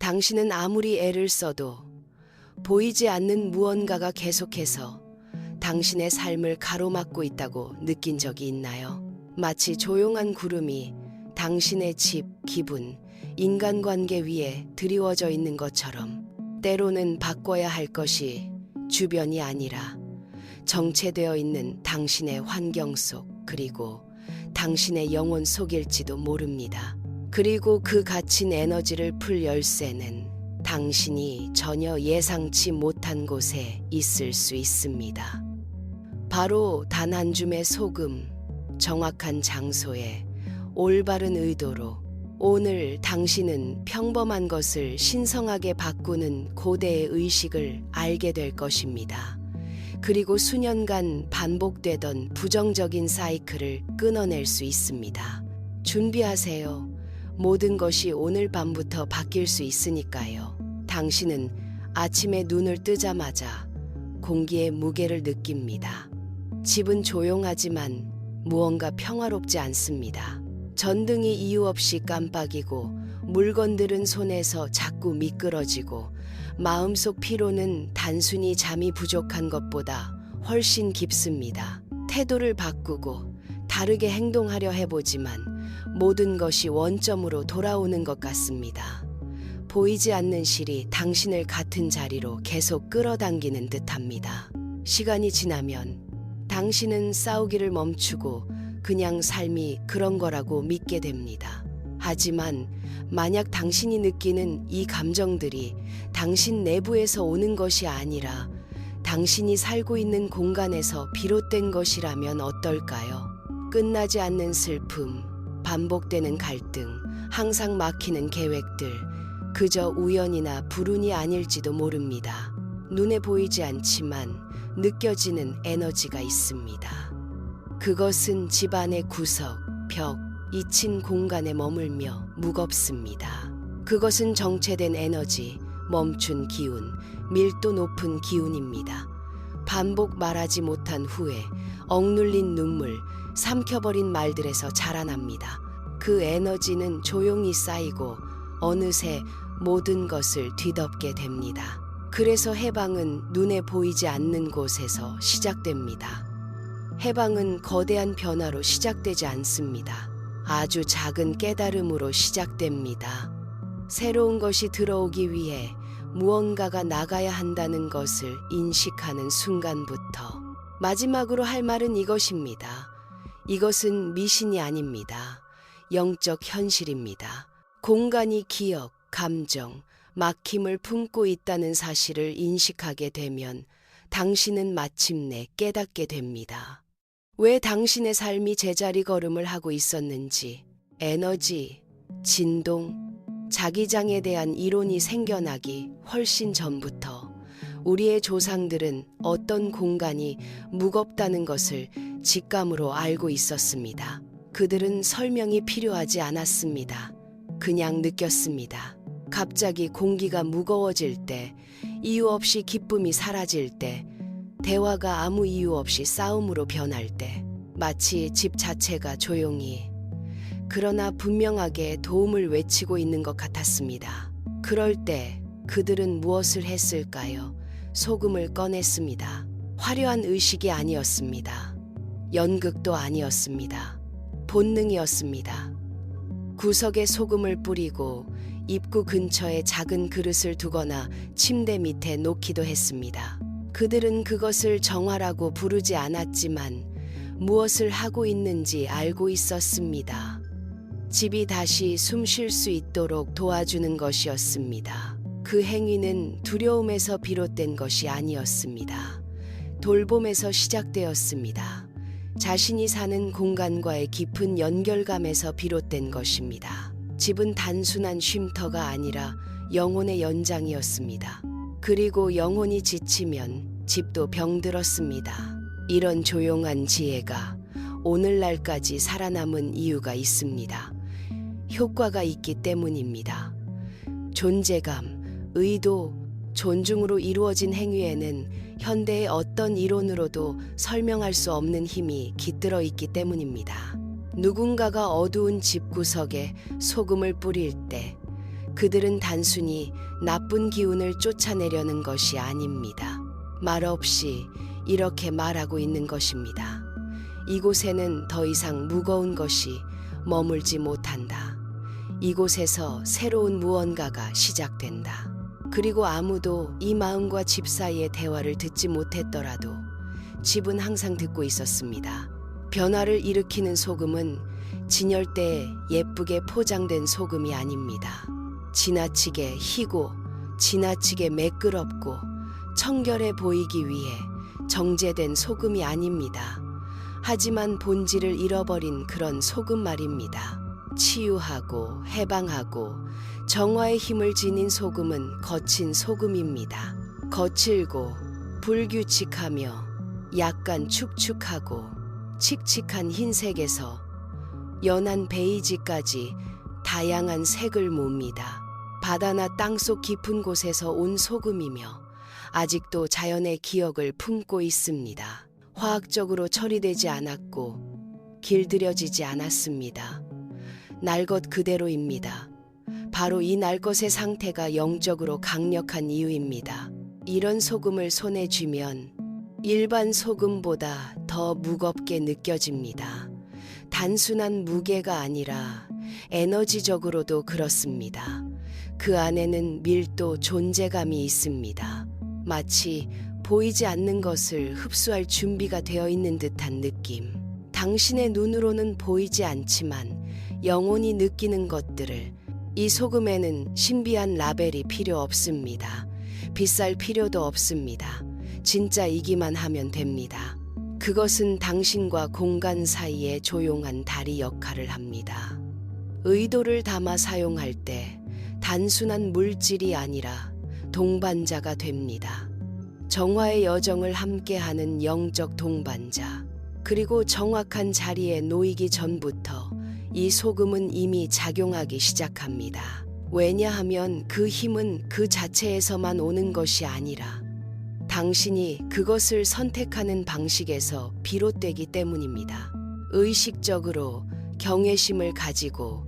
당신은 아무리 애를 써도 보이지 않는 무언가가 계속해서 당신의 삶을 가로막고 있다고 느낀 적이 있나요? 마치 조용한 구름이 당신의 집, 기분, 인간관계 위에 드리워져 있는 것처럼 때로는 바꿔야 할 것이 주변이 아니라 정체되어 있는 당신의 환경 속 그리고 당신의 영혼 속일지도 모릅니다. 그리고 그 갇힌 에너지를 풀 열쇠는 당신이 전혀 예상치 못한 곳에 있을 수 있습니다. 바로 단 한 줌의 소금, 정확한 장소에 올바른 의도로 오늘 당신은 평범한 것을 신성하게 바꾸는 고대의 의식을 알게 될 것입니다. 그리고 수년간 반복되던 부정적인 사이클을 끊어낼 수 있습니다. 준비하세요. 모든 것이 오늘 밤부터 바뀔 수 있으니까요. 당신은 아침에 눈을 뜨자마자 공기의 무게를 느낍니다. 집은 조용하지만 무언가 평화롭지 않습니다. 전등이 이유 없이 깜빡이고 물건들은 손에서 자꾸 미끄러지고 마음속 피로는 단순히 잠이 부족한 것보다 훨씬 깊습니다. 태도를 바꾸고 다르게 행동하려 해보지만 모든 것이 원점으로 돌아오는 것 같습니다. 보이지 않는 실이 당신을 같은 자리로 계속 끌어당기는 듯합니다. 시간이 지나면 당신은 싸우기를 멈추고 그냥 삶이 그런 거라고 믿게 됩니다. 하지만 만약 당신이 느끼는 이 감정들이 당신 내부에서 오는 것이 아니라 당신이 살고 있는 공간에서 비롯된 것이라면 어떨까요? 끝나지 않는 슬픔, 반복되는 갈등, 항상 막히는 계획들, 그저 우연이나 불운이 아닐지도 모릅니다. 눈에 보이지 않지만 느껴지는 에너지가 있습니다. 그것은 집안의 구석, 벽, 잊힌 공간에 머물며 무겁습니다. 그것은 정체된 에너지, 멈춘 기운, 밀도 높은 기운입니다. 반복 말하지 못한 후에 억눌린 눈물, 삼켜버린 말들에서 자라납니다. 그 에너지는 조용히 쌓이고 어느새 모든 것을 뒤덮게 됩니다. 그래서 해방은 눈에 보이지 않는 곳에서 시작됩니다. 해방은 거대한 변화로 시작되지 않습니다. 아주 작은 깨달음으로 시작됩니다. 새로운 것이 들어오기 위해 무언가가 나가야 한다는 것을 인식하는 순간부터. 마지막으로 할 말은 이것입니다. 이것은 미신이 아닙니다. 영적 현실입니다. 공간이 기억, 감정, 막힘을 품고 있다는 사실을 인식하게 되면 당신은 마침내 깨닫게 됩니다. 왜 당신의 삶이 제자리 걸음을 하고 있었는지, 에너지, 진동, 자기장에 대한 이론이 생겨나기 훨씬 전부터 우리의 조상들은 어떤 공간이 무겁다는 것을 직감으로 알고 있었습니다. 그들은 설명이 필요하지 않았습니다. 그냥 느꼈습니다. 갑자기 공기가 무거워질 때, 이유 없이 기쁨이 사라질 때, 대화가 아무 이유 없이 싸움으로 변할 때, 마치 집 자체가 조용히 그러나 분명하게 도움을 외치고 있는 것 같았습니다. 그럴 때 그들은 무엇을 했을까요? 소금을 꺼냈습니다. 화려한 의식이 아니었습니다. 연극도 아니었습니다. 본능이었습니다. 구석에 소금을 뿌리고 입구 근처에 작은 그릇을 두거나 침대 밑에 놓기도 했습니다. 그들은 그것을 정화라고 부르지 않았지만 무엇을 하고 있는지 알고 있었습니다. 집이 다시 숨 쉴 수 있도록 도와주는 것이었습니다. 그 행위는 두려움에서 비롯된 것이 아니었습니다. 돌봄에서 시작되었습니다. 자신이 사는 공간과의 깊은 연결감에서 비롯된 것입니다. 집은 단순한 쉼터가 아니라 영혼의 연장이었습니다. 그리고 영혼이 지치면 집도 병들었습니다. 이런 조용한 지혜가 오늘날까지 살아남은 이유가 있습니다. 효과가 있기 때문입니다. 존재감, 의도, 존중으로 이루어진 행위에는 현대의 어떤 이론으로도 설명할 수 없는 힘이 깃들어 있기 때문입니다. 누군가가 어두운 집구석에 소금을 뿌릴 때 그들은 단순히 나쁜 기운을 쫓아내려는 것이 아닙니다. 말없이 이렇게 말하고 있는 것입니다. 이곳에는 더 이상 무거운 것이 머물지 못한다. 이곳에서 새로운 무언가가 시작된다. 그리고 아무도 이 마음과 집 사이의 대화를 듣지 못했더라도 집은 항상 듣고 있었습니다. 변화를 일으키는 소금은 진열대에 예쁘게 포장된 소금이 아닙니다. 지나치게 희고 지나치게 매끄럽고 청결해 보이기 위해 정제된 소금이 아닙니다. 하지만 본질을 잃어버린 그런 소금 말입니다. 치유하고 해방하고 정화의 힘을 지닌 소금은 거친 소금입니다. 거칠고 불규칙하며 약간 축축하고 칙칙한 흰색에서 연한 베이지까지 다양한 색을 뭅니다. 바다나 땅속 깊은 곳에서 온 소금이며 아직도 자연의 기억을 품고 있습니다. 화학적으로 처리되지 않았고 길들여지지 않았습니다. 날 것 그대로입니다. 바로 이 날 것의 상태가 영적으로 강력한 이유입니다. 이런 소금을 손에 쥐면 일반 소금보다 더 무겁게 느껴집니다. 단순한 무게가 아니라 에너지적으로도 그렇습니다. 그 안에는 밀도, 존재감이 있습니다. 마치 보이지 않는 것을 흡수할 준비가 되어 있는 듯한 느낌. 당신의 눈으로는 보이지 않지만 영혼이 느끼는 것들을. 이 소금에는 신비한 라벨이 필요 없습니다. 비쌀 필요도 없습니다. 진짜이기만 하면 됩니다. 그것은 당신과 공간 사이에 조용한 다리 역할을 합니다. 의도를 담아 사용할 때 단순한 물질이 아니라 동반자가 됩니다. 정화의 여정을 함께하는 영적 동반자. 그리고 정확한 자리에 놓이기 전부터 이 소금은 이미 작용하기 시작합니다. 왜냐하면 그 힘은 그 자체에서만 오는 것이 아니라 당신이 그것을 선택하는 방식에서 비롯되기 때문입니다. 의식적으로 경외심을 가지고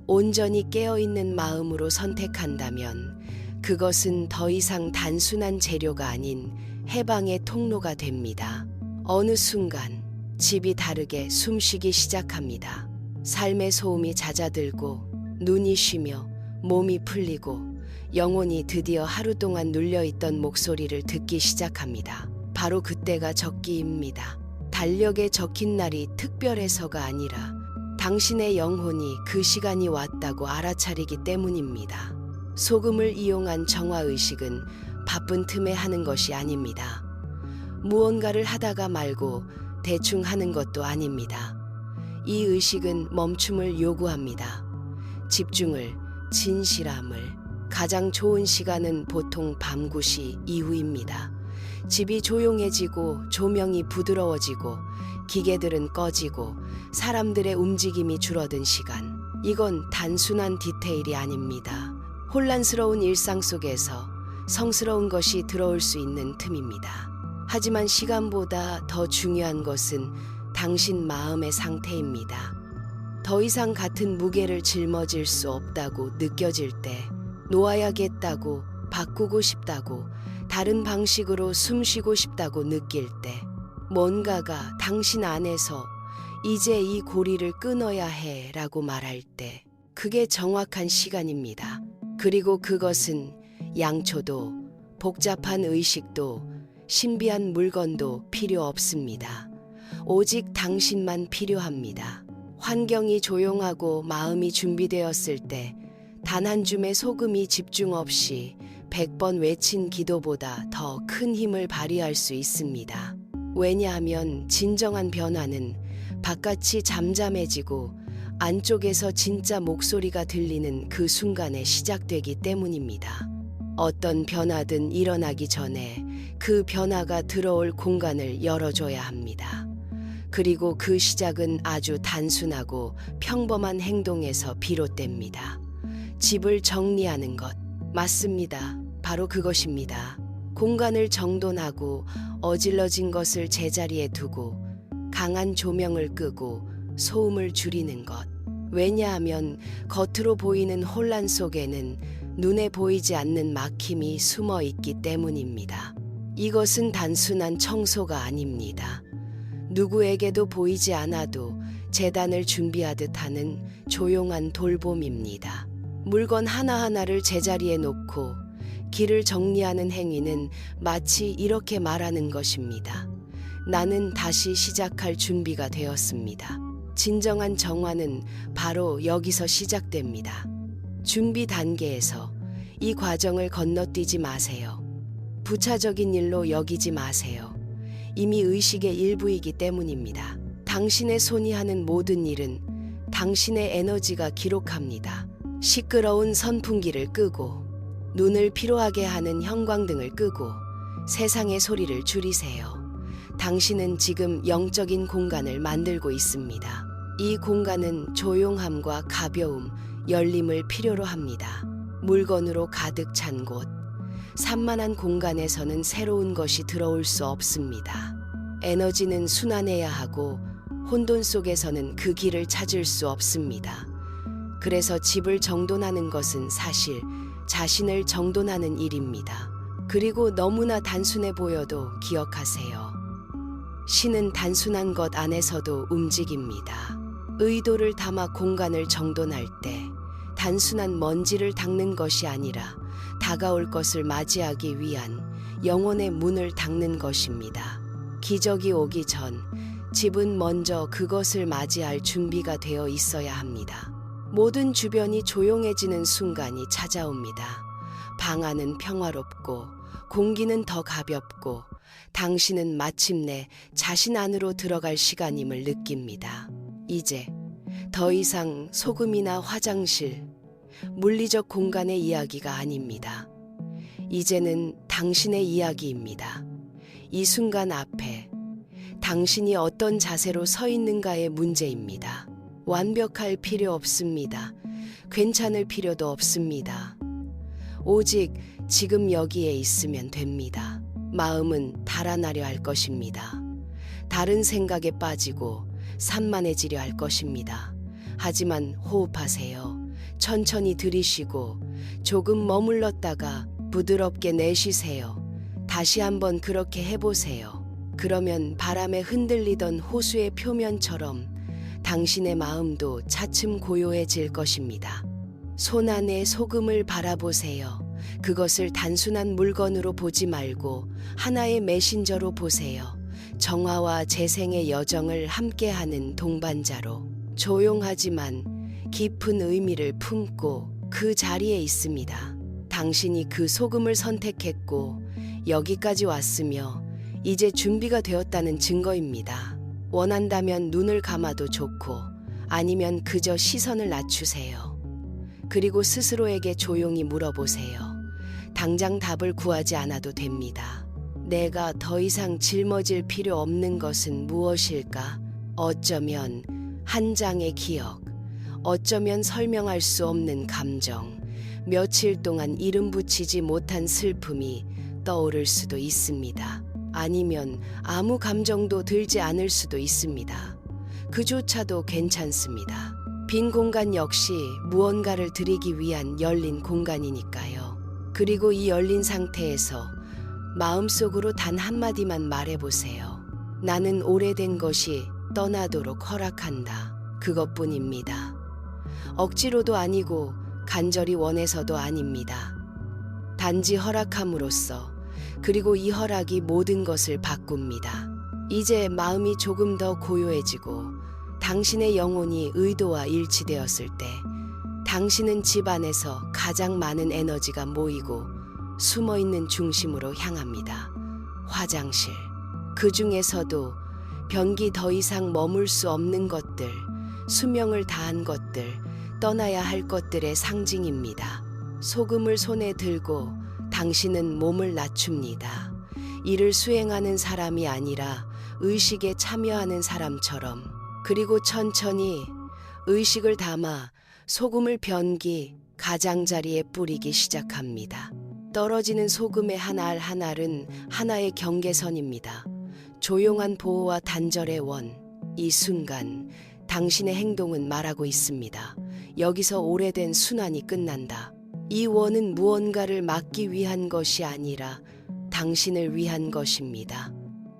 온전히 깨어있는 마음으로 선택한다면 그것은 더 이상 단순한 재료가 아닌 해방의 통로가 됩니다. 어느 순간 집이 다르게 숨쉬기 시작합니다. 삶의 소음이 잦아들고 눈이 쉬며 몸이 풀리고 영혼이 드디어 하루 동안 눌려있던 목소리를 듣기 시작합니다. 바로 그때가 적기입니다. 달력에 적힌 날이 특별해서가 아니라 당신의 영혼이 그 시간이 왔다고 알아차리기 때문입니다. 소금을 이용한 정화의식은 바쁜 틈에 하는 것이 아닙니다. 무언가를 하다가 말고 대충 하는 것도 아닙니다. 이 의식은 멈춤을 요구합니다. 집중을, 진실함을. 가장 좋은 시간은 보통 밤 9시 이후입니다. 집이 조용해지고 조명이 부드러워지고 기계들은 꺼지고 사람들의 움직임이 줄어든 시간. 이건 단순한 디테일이 아닙니다. 혼란스러운 일상 속에서 성스러운 것이 들어올 수 있는 틈입니다. 하지만 시간보다 더 중요한 것은 당신 마음의 상태입니다. 더 이상 같은 무게를 짊어질 수 없다고 느껴질 때, 놓아야겠다고, 바꾸고 싶다고, 다른 방식으로 숨쉬고 싶다고 느낄 때, 뭔가가 당신 안에서 이제 이 고리를 끊어야 해 라고 말할 때, 그게 정확한 시간입니다. 그리고 그것은 양초도, 복잡한 의식도, 신비한 물건도 필요 없습니다. 오직 당신만 필요합니다. 환경이 조용하고 마음이 준비되었을 때 단 한 줌의 소금이 집중 없이 100번 외친 기도보다 더 큰 힘을 발휘할 수 있습니다. 왜냐하면 진정한 변화는 바깥이 잠잠해지고 안쪽에서 진짜 목소리가 들리는 그 순간에 시작되기 때문입니다. 어떤 변화든 일어나기 전에 그 변화가 들어올 공간을 열어줘야 합니다. 그리고 그 시작은 아주 단순하고 평범한 행동에서 비롯됩니다. 집을 정리하는 것. 맞습니다. 바로 그것입니다. 공간을 정돈하고 어질러진 것을 제자리에 두고 강한 조명을 끄고 소음을 줄이는 것. 왜냐하면 겉으로 보이는 혼란 속에는 눈에 보이지 않는 막힘이 숨어 있기 때문입니다. 이것은 단순한 청소가 아닙니다. 누구에게도 보이지 않아도 재단을 준비하듯 하는 조용한 돌봄입니다. 물건 하나하나를 제자리에 놓고 길을 정리하는 행위는 마치 이렇게 말하는 것입니다. 나는 다시 시작할 준비가 되었습니다. 진정한 정화는 바로 여기서 시작됩니다. 준비 단계에서 이 과정을 건너뛰지 마세요. 부차적인 일로 여기지 마세요. 이미 의식의 일부이기 때문입니다. 당신의 손이 하는 모든 일은 당신의 에너지가 기록합니다. 시끄러운 선풍기를 끄고 눈을 피로하게 하는 형광등을 끄고 세상의 소리를 줄이세요. 당신은 지금 영적인 공간을 만들고 있습니다. 이 공간은 조용함과 가벼움, 열림을 필요로 합니다. 물건으로 가득 찬 곳, 산만한 공간에서는 새로운 것이 들어올 수 없습니다. 에너지는 순환해야 하고 혼돈 속에서는 그 길을 찾을 수 없습니다. 그래서 집을 정돈하는 것은 사실 자신을 정돈하는 일입니다. 그리고 너무나 단순해 보여도 기억하세요. 신은 단순한 것 안에서도 움직입니다. 의도를 담아 공간을 정돈할 때 단순한 먼지를 닦는 것이 아니라 다가올 것을 맞이하기 위한 영혼의 문을 닦는 것입니다. 기적이 오기 전 집은 먼저 그것을 맞이할 준비가 되어 있어야 합니다. 모든 주변이 조용해지는 순간이 찾아옵니다. 방 안은 평화롭고 공기는 더 가볍고 당신은 마침내 자신 안으로 들어갈 시간임을 느낍니다. 이제 더 이상 소금이나 화장실, 물리적 공간의 이야기가 아닙니다. 이제는 당신의 이야기입니다. 이 순간 앞에 당신이 어떤 자세로 서 있는가의 문제입니다. 완벽할 필요 없습니다. 괜찮을 필요도 없습니다. 오직 지금 여기에 있으면 됩니다. 마음은 달아나려 할 것입니다. 다른 생각에 빠지고 산만해지려 할 것입니다. 하지만 호흡하세요. 천천히 들이쉬고 조금 머물렀다가 부드럽게 내쉬세요. 다시 한번 그렇게 해보세요. 그러면 바람에 흔들리던 호수의 표면처럼 당신의 마음도 차츰 고요해질 것입니다. 손 안에 소금을 바라보세요. 그것을 단순한 물건으로 보지 말고 하나의 메신저로 보세요. 정화와 재생의 여정을 함께하는 동반자로 조용하지만 깊은 의미를 품고 그 자리에 있습니다. 당신이 그 소금을 선택했고 여기까지 왔으며 이제 준비가 되었다는 증거입니다. 원한다면 눈을 감아도 좋고 아니면 그저 시선을 낮추세요. 그리고 스스로에게 조용히 물어보세요. 당장 답을 구하지 않아도 됩니다. 내가 더 이상 짊어질 필요 없는 것은 무엇일까? 어쩌면 한 장의 기억, 어쩌면 설명할 수 없는 감정, 며칠 동안 이름 붙이지 못한 슬픔이 떠오를 수도 있습니다. 아니면 아무 감정도 들지 않을 수도 있습니다. 그조차도 괜찮습니다. 빈 공간 역시 무언가를 드리기 위한 열린 공간이니까요. 그리고 이 열린 상태에서 마음속으로 단 한마디만 말해보세요. 나는 오래된 것이 떠나도록 허락한다. 그것뿐입니다. 억지로도 아니고 간절히 원해서도 아닙니다. 단지 허락함으로써 그리고 이 허락이 모든 것을 바꿉니다. 이제 마음이 조금 더 고요해지고 당신의 영혼이 의도와 일치되었을 때 당신은 집 안에서 가장 많은 에너지가 모이고 숨어있는 중심으로 향합니다. 화장실. 그 중에서도 변기 더 이상 머물 수 없는 것들, 수명을 다한 것들, 떠나야 할 것들의 상징입니다. 소금을 손에 들고 당신은 몸을 낮춥니다. 이를 수행하는 사람이 아니라 의식에 참여하는 사람처럼. 그리고 천천히 의식을 담아 소금을 변기 가장자리에 뿌리기 시작합니다. 떨어지는 소금의 한 알 한 알은 하나의 경계선입니다. 조용한 보호와 단절의 원. 이 순간 당신의 행동은 말하고 있습니다. 여기서 오래된 순환이 끝난다. 이 원은 무언가를 막기 위한 것이 아니라 당신을 위한 것입니다.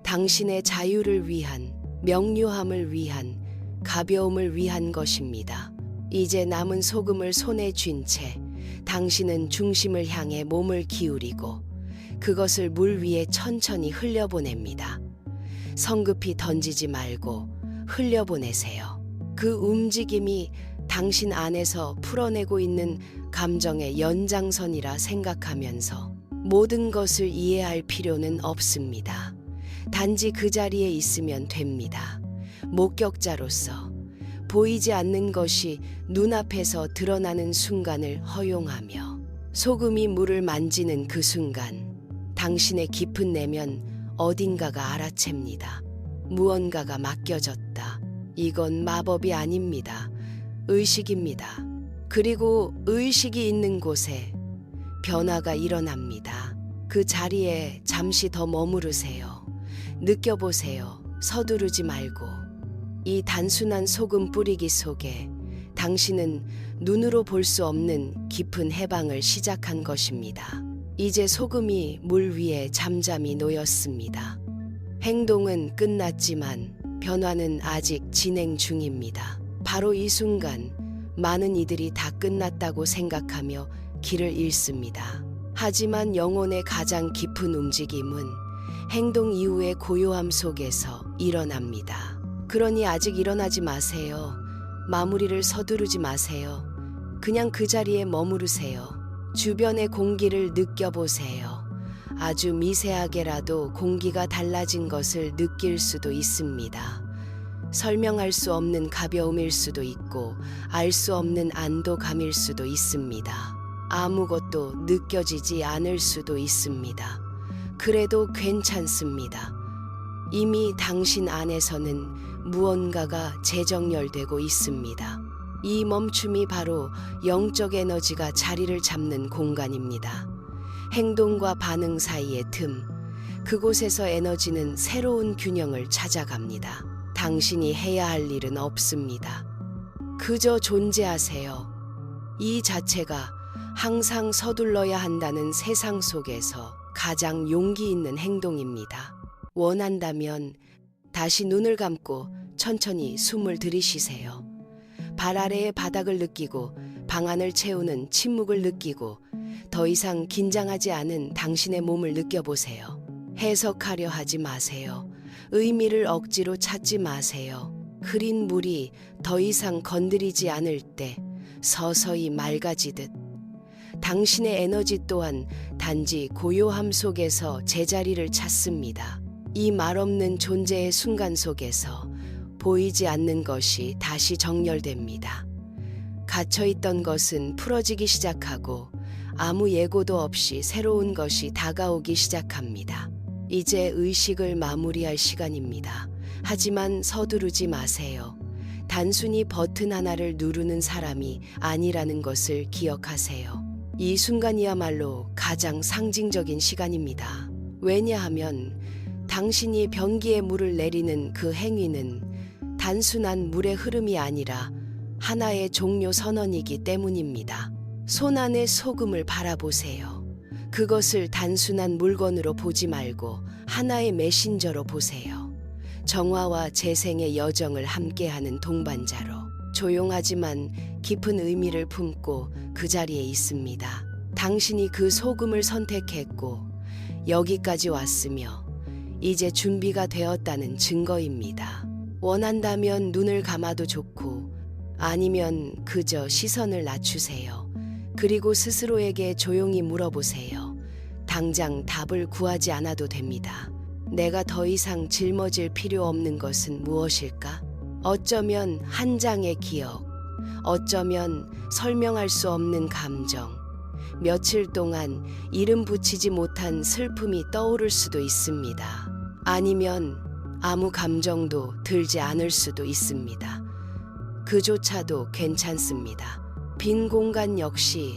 당신의 자유를 위한, 명료함을 위한, 가벼움을 위한 것입니다. 이제 남은 소금을 손에 쥔 채 당신은 중심을 향해 몸을 기울이고 그것을 물 위에 천천히 흘려보냅니다. 성급히 던지지 말고 흘려보내세요. 그 움직임이 당신 안에서 풀어내고 있는 감정의 연장선이라 생각하면서 모든 것을 이해할 필요는 없습니다. 단지 그 자리에 있으면 됩니다. 목격자로서 보이지 않는 것이 눈앞에서 드러나는 순간을 허용하며 소금이 물을 만지는 그 순간 당신의 깊은 내면 어딘가가 알아챕니다. 무언가가 맡겨졌다. 이건 마법이 아닙니다. 의식입니다. 그리고 의식이 있는 곳에 변화가 일어납니다. 그 자리에 잠시 더 머무르세요. 느껴보세요. 서두르지 말고. 이 단순한 소금 뿌리기 속에 당신은 눈으로 볼 수 없는 깊은 해방을 시작한 것입니다. 이제 소금이 물 위에 잠잠히 놓였습니다. 행동은 끝났지만 변화는 아직 진행 중입니다. 바로 이 순간 많은 이들이 다 끝났다고 생각하며 길을 잃습니다. 하지만 영혼의 가장 깊은 움직임은 행동 이후의 고요함 속에서 일어납니다. 그러니 아직 일어나지 마세요. 마무리를 서두르지 마세요. 그냥 그 자리에 머무르세요. 주변의 공기를 느껴보세요. 아주 미세하게라도 공기가 달라진 것을 느낄 수도 있습니다. 설명할 수 없는 가벼움일 수도 있고 알 수 없는 안도감일 수도 있습니다. 아무것도 느껴지지 않을 수도 있습니다. 그래도 괜찮습니다. 이미 당신 안에서는 무언가가 재정렬되고 있습니다. 이 멈춤이 바로 영적 에너지가 자리를 잡는 공간입니다. 행동과 반응 사이의 틈, 그곳에서 에너지는 새로운 균형을 찾아갑니다. 당신이 해야 할 일은 없습니다. 그저 존재하세요. 이 자체가 항상 서둘러야 한다는 세상 속에서 가장 용기 있는 행동입니다. 원한다면 다시 눈을 감고 천천히 숨을 들이쉬세요. 발 아래의 바닥을 느끼고 방 안을 채우는 침묵을 느끼고 더 이상 긴장하지 않은 당신의 몸을 느껴보세요. 해석하려 하지 마세요. 의미를 억지로 찾지 마세요. 흐린 물이 더 이상 건드리지 않을 때 서서히 맑아지듯 당신의 에너지 또한 단지 고요함 속에서 제자리를 찾습니다. 이 말없는 존재의 순간 속에서 보이지 않는 것이 다시 정렬됩니다. 갇혀있던 것은 풀어지기 시작하고 아무 예고도 없이 새로운 것이 다가오기 시작합니다. 이제 의식을 마무리할 시간입니다. 하지만 서두르지 마세요. 단순히 버튼 하나를 누르는 사람이 아니라는 것을 기억하세요. 이 순간이야말로 가장 상징적인 시간입니다. 왜냐하면 당신이 변기에 물을 내리는 그 행위는 단순한 물의 흐름이 아니라 하나의 종료 선언이기 때문입니다. 손 안에 소금을 바라보세요. 그것을 단순한 물건으로 보지 말고 하나의 메신저로 보세요. 정화와 재생의 여정을 함께하는 동반자로 조용하지만 깊은 의미를 품고 그 자리에 있습니다. 당신이 그 소금을 선택했고 여기까지 왔으며 이제 준비가 되었다는 증거입니다. 원한다면 눈을 감아도 좋고 아니면 그저 시선을 낮추세요. 그리고 스스로에게 조용히 물어보세요. 당장 답을 구하지 않아도 됩니다. 내가 더 이상 짊어질 필요 없는 것은 무엇일까? 어쩌면 한 장의 기억, 어쩌면 설명할 수 없는 감정, 며칠 동안 이름 붙이지 못한 슬픔이 떠오를 수도 있습니다. 아니면 아무 감정도 들지 않을 수도 있습니다. 그조차도 괜찮습니다. 빈 공간 역시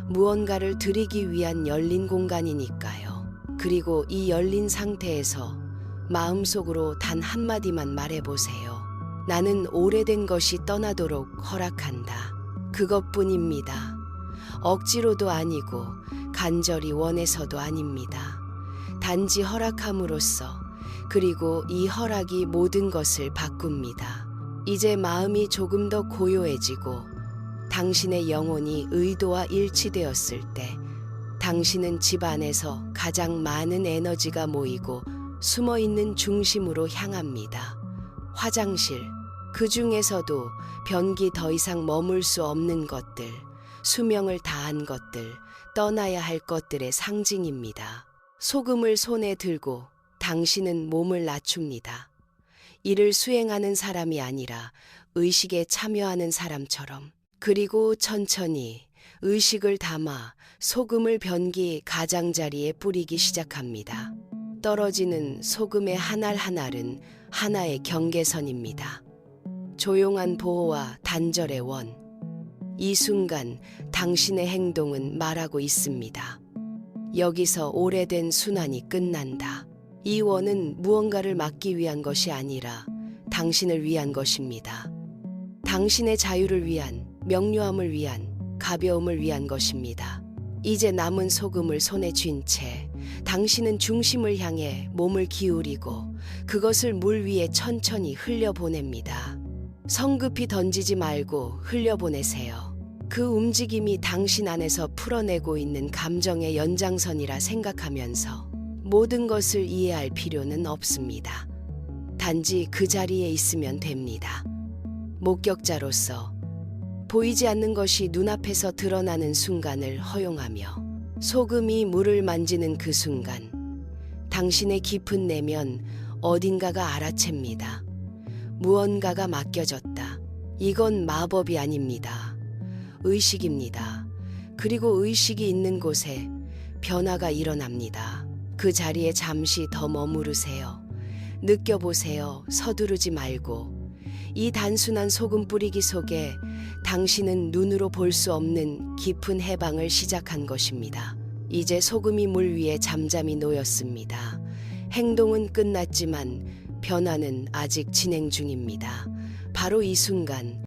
무언가를 드리기 위한 열린 공간이니까요. 그리고 이 열린 상태에서 마음속으로 단 한마디만 말해보세요. 나는 오래된 것이 떠나도록 허락한다. 그것뿐입니다. 억지로도 아니고 간절히 원해서도 아닙니다. 단지 허락함으로써, 그리고 이 허락이 모든 것을 바꿉니다. 이제 마음이 조금 더 고요해지고 당신의 영혼이 의도와 일치되었을 때 당신은 집 안에서 가장 많은 에너지가 모이고 숨어 있는 중심으로 향합니다. 화장실, 그 중에서도 변기 더 이상 머물 수 없는 것들, 수명을 다한 것들, 떠나야 할 것들의 상징입니다. 소금을 손에 들고 당신은 몸을 낮춥니다. 이를 수행하는 사람이 아니라 의식에 참여하는 사람처럼. 그리고 천천히 의식을 담아 소금을 변기 가장자리에 뿌리기 시작합니다. 떨어지는 소금의 한 알 한 알은 하나의 경계선입니다. 조용한 보호와 단절의 원. 이 순간 당신의 행동은 말하고 있습니다. 여기서 오래된 순환이 끝난다. 이 원은 무언가를 막기 위한 것이 아니라 당신을 위한 것입니다. 당신의 자유를 위한, 명료함을 위한, 가벼움을 위한 것입니다. 이제 남은 소금을 손에 쥔 채 당신은 중심을 향해 몸을 기울이고 그것을 물 위에 천천히 흘려보냅니다. 성급히 던지지 말고 흘려보내세요. 그 움직임이 당신 안에서 풀어내고 있는 감정의 연장선이라 생각하면서 모든 것을 이해할 필요는 없습니다. 단지 그 자리에 있으면 됩니다. 목격자로서 보이지 않는 것이 눈앞에서 드러나는 순간을 허용하며 소금이 물을 만지는 그 순간 당신의 깊은 내면 어딘가가 알아챕니다. 무언가가 맡겨졌다. 이건 마법이 아닙니다. 의식입니다. 그리고 의식이 있는 곳에 변화가 일어납니다. 그 자리에 잠시 더 머무르세요. 느껴보세요. 서두르지 말고. 이 단순한 소금 뿌리기 속에 당신은 눈으로 볼 수 없는 깊은 해방을 시작한 것입니다. 이제 소금이 물 위에 잠잠히 놓였습니다. 행동은 끝났지만 변화는 아직 진행 중입니다. 바로 이 순간